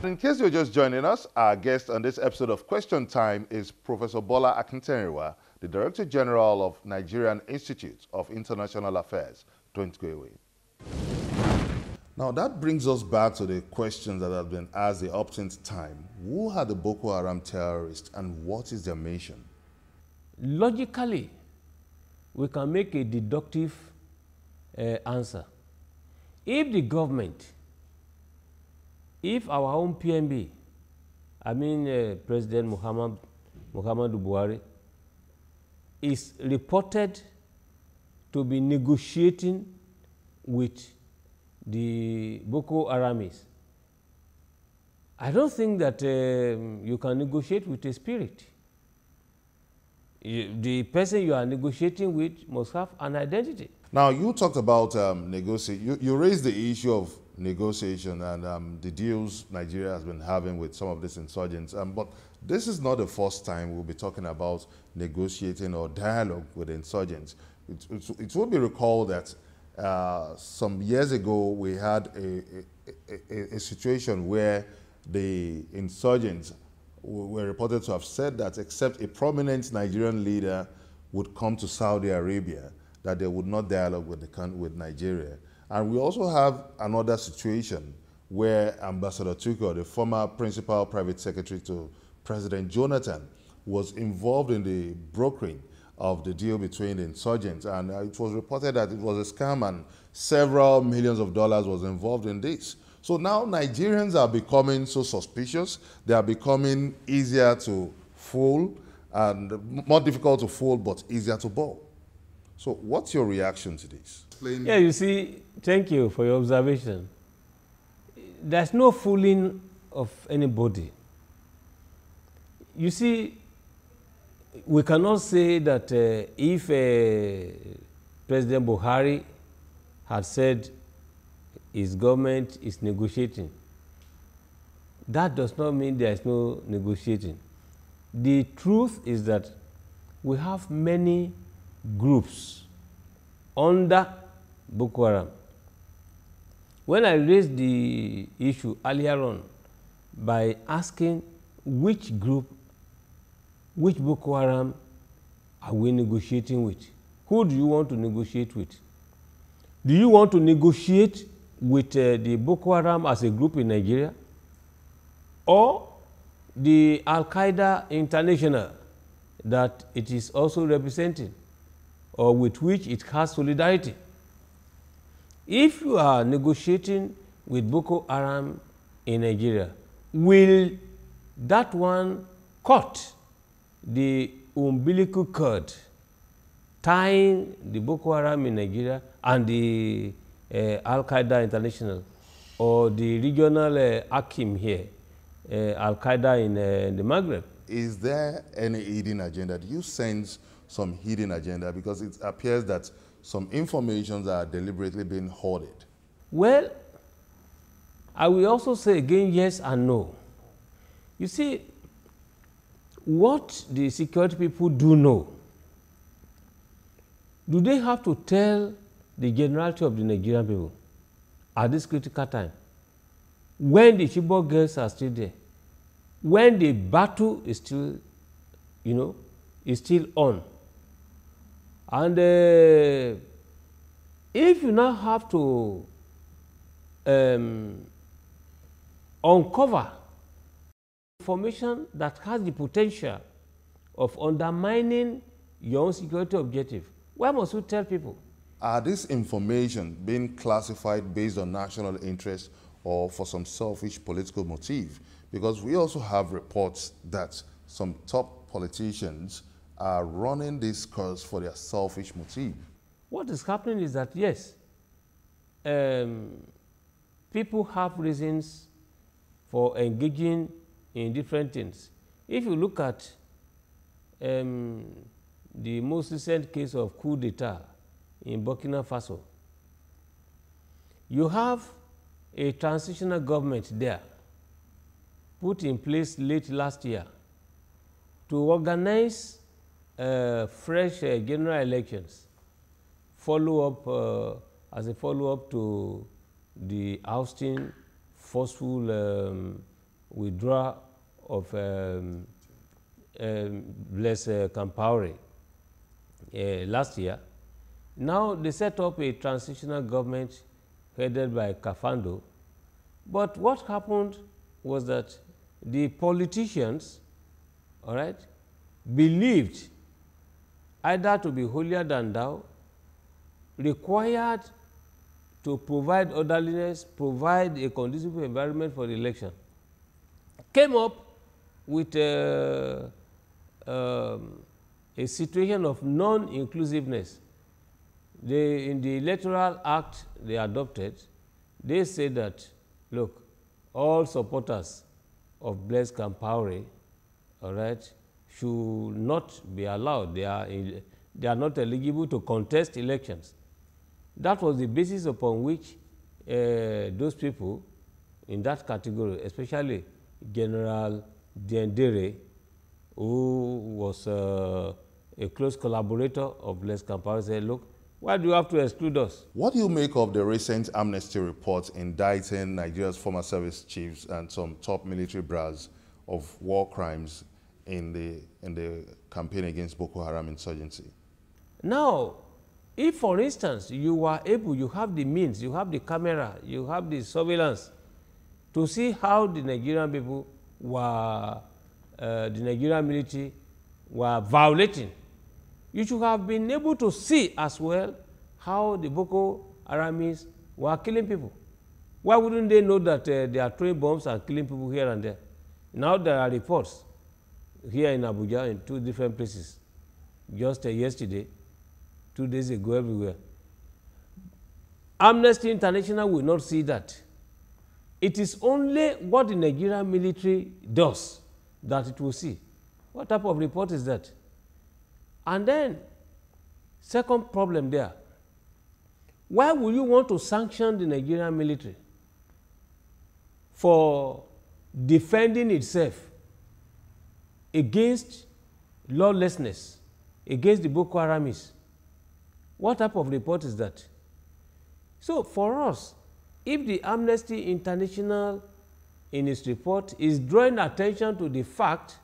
In case you're just joining us, our guest on this episode of Question Time is Professor Bola Akinterinwa, the Director General of Nigerian Institute of International Affairs. Don't go away. Now that brings us back to the questions that have been asked the up to time. Who are the Boko Haram terrorists and what is their mission? Logically, we can make a deductive answer. If the government, if our own PMB, President Muhammadu Buhari, is reported to be negotiating with the Boko Haramis, I don't think that you can negotiate with a spirit. The person you are negotiating with must have an identity. Now, you talked about negotiation. You raised the issue of negotiation and the deals Nigeria has been having with some of these insurgents. But this is not the first time we'll be talking about negotiating or dialogue with insurgents. It will be recalled that some years ago we had a situation where the insurgents were reported to have said that except a prominent Nigerian leader would come to Saudi Arabia, that they would not dialogue with Nigeria. And we also have another situation where Ambassador Tukur, the former principal private secretary to President Jonathan, was involved in the brokering of the deal between the insurgents. And it was reported that it was a scam and several millions of dollars was involved in this. So now Nigerians are becoming so suspicious. They are becoming easier to fool and more difficult to fool, but easier to bowl. So what's your reaction to this? Explain. Yeah, you see, thank you for your observation. There's no fooling of anybody. You see, we cannot say that if President Buhari had said his government is negotiating, that does not mean there is no negotiating. The truth is that we have many groups under Boko Haram. When I raised the issue earlier on by asking which group, which Boko Haram are we negotiating with? Who do you want to negotiate with? Do you want to negotiate with the Boko Haram as a group in Nigeria, or the Al-Qaeda International that it is also representing, or with which it has solidarity? If you are negotiating with Boko Haram in Nigeria, will that one cut the umbilical cord tying the Boko Haram in Nigeria and the Al-Qaeda International, or the regional Akim here, Al-Qaeda in the Maghreb? Is there any hidden agenda? Do you sense some hidden agenda? Because it appears that some informations are deliberately being hoarded. Well, I will also say again yes and no. You see, what the security people do know, do they have to tell the generality of the Nigerian people at this critical time, when the Chibok girls are still there, when the battle is still, is still on? And if you now have to uncover information that has the potential of undermining your own security objective, why must you tell people? Are this information being classified based on national interest or for some selfish political motive? Because we also have reports that some top politicians are running this course for their selfish motive. What is happening is that, yes, people have reasons for engaging in different things. If you look at the most recent case of coup d'etat in Burkina Faso, you have a transitional government there put in place late last year to organize fresh general elections, as a follow-up to the ousting, forceful withdrawal of Blaise Compaoré last year. Now they set up a transitional government headed by Kafando. But what happened was that the politicians, all right, believed either to be holier than thou, required to provide orderliness, provide a conducive environment for the election, came up with a situation of non-inclusiveness. In the Electoral Act they adopted, they say that, look, all supporters of Blaise Compaoré, all right, should not be allowed. They are not eligible to contest elections. That was the basis upon which those people in that category, especially General Diendere, who was a close collaborator of Blaise Compaoré, said, look, why do you have to exclude us? What do you make of the recent Amnesty report indicting Nigeria's former service chiefs and some top military brass of war crimes in the campaign against Boko Haram insurgency? Now, if, for instance, you are able, you have the means, you have the camera, you have the surveillance to see how the Nigerian people were, the Nigerian military were violating, you should have been able to see as well how the Boko Haramis were killing people. Why wouldn't they know that they are throwing bombs and killing people here and there? Now there are reports here in Abuja in 2 different places, just yesterday, 2 days ago, everywhere. Amnesty International will not see that. It is only what the Nigerian military does that it will see. What type of report is that? And then, second problem there, why would you want to sanction the Nigerian military for defending itself against lawlessness, against the Boko Haramis? What type of report is that? So for us, if the Amnesty International in its report is drawing attention to the fact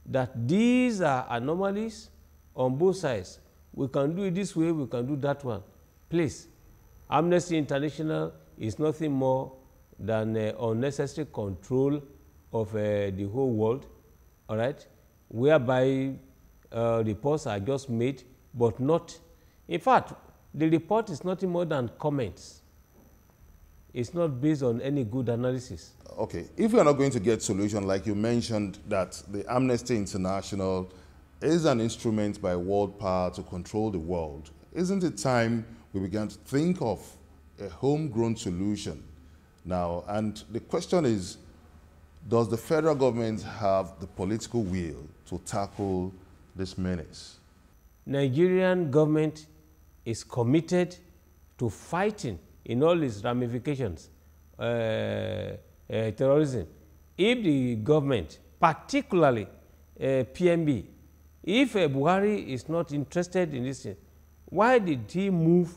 that these are anomalies on both sides, we can do it this way, we can do that one. Please, Amnesty International is nothing more than unnecessary control of the whole world, all right, whereby reports are just made, but not, in fact, the report is nothing more than comments. It's not based on any good analysis. Okay, if we are not going to get solution, like you mentioned that the Amnesty International is an instrument by world power to control the world, isn't it time we began to think of a homegrown solution now? And the question is, does the federal government have the political will to tackle this menace? Nigerian government is committed to fighting in all its ramifications terrorism. If the government, particularly PMB, if Buhari is not interested in this thing, why did he move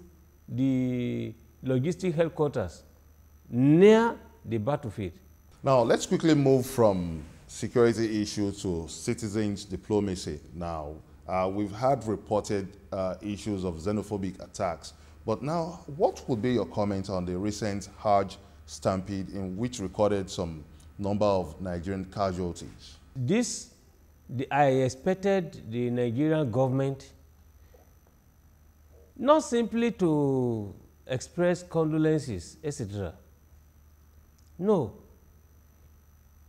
the logistic headquarters near the battlefield? Now, let's quickly move from security issues to citizens' diplomacy now. We've had reported issues of xenophobic attacks, but now what would be your comment on the recent Hajj stampede in which recorded some number of Nigerian casualties? I expected the Nigerian government not simply to express condolences, etc. No.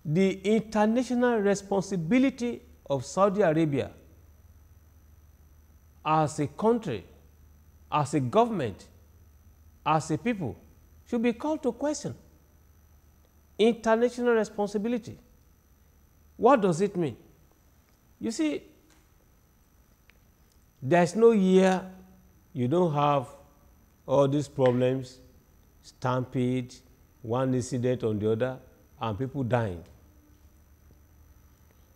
The international responsibility of Saudi Arabia as a country, as a government, as a people, should be called to question. International responsibility. What does it mean? You see, there's no year you don't have all these problems, stampede, one incident on the other, and people dying.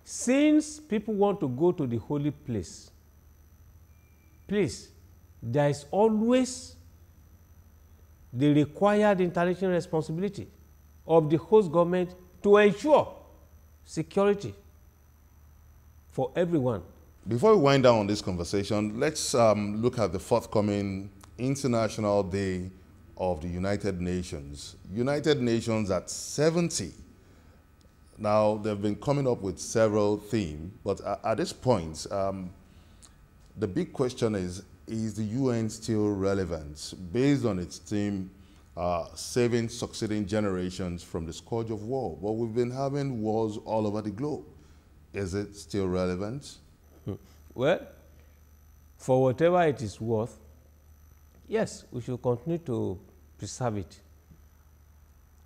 Since people want to go to the holy place, please, there is always the required international responsibility of the host government to ensure security for everyone. Before we wind down on this conversation, let's look at the forthcoming International Day of the United Nations. United Nations at 70. Now, they've been coming up with several themes, but at this point, the big question is the UN still relevant? Based on its theme, saving succeeding generations from the scourge of war. Well, we've been having wars all over the globe. Is it still relevant? Well, for whatever it is worth, yes, we should continue to preserve it.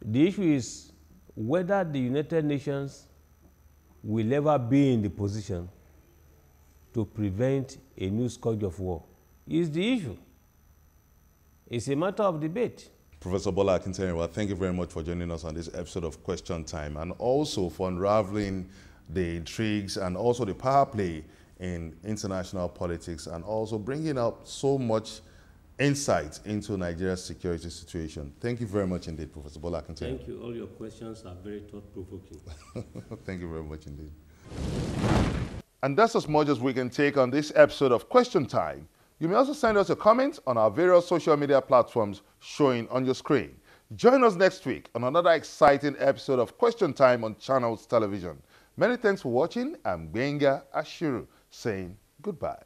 The issue is whether the United Nations will ever be in the position to prevent a new scourge of war is the issue. It's a matter of debate. Professor Bola Akinterinwa, thank you very much for joining us on this episode of Question Time, and also for unraveling the intrigues and also the power play in international politics, and also bringing up so much insight into Nigeria's security situation. Thank you very much indeed, Professor Bola Akinterinwa. Thank you. All your questions are very thought-provoking. Thank you very much indeed. And that's as much as we can take on this episode of Question Time. You may also send us a comment on our various social media platforms showing on your screen. Join us next week on another exciting episode of Question Time on Channels Television. Many thanks for watching. I'm Benga Ashiru saying goodbye.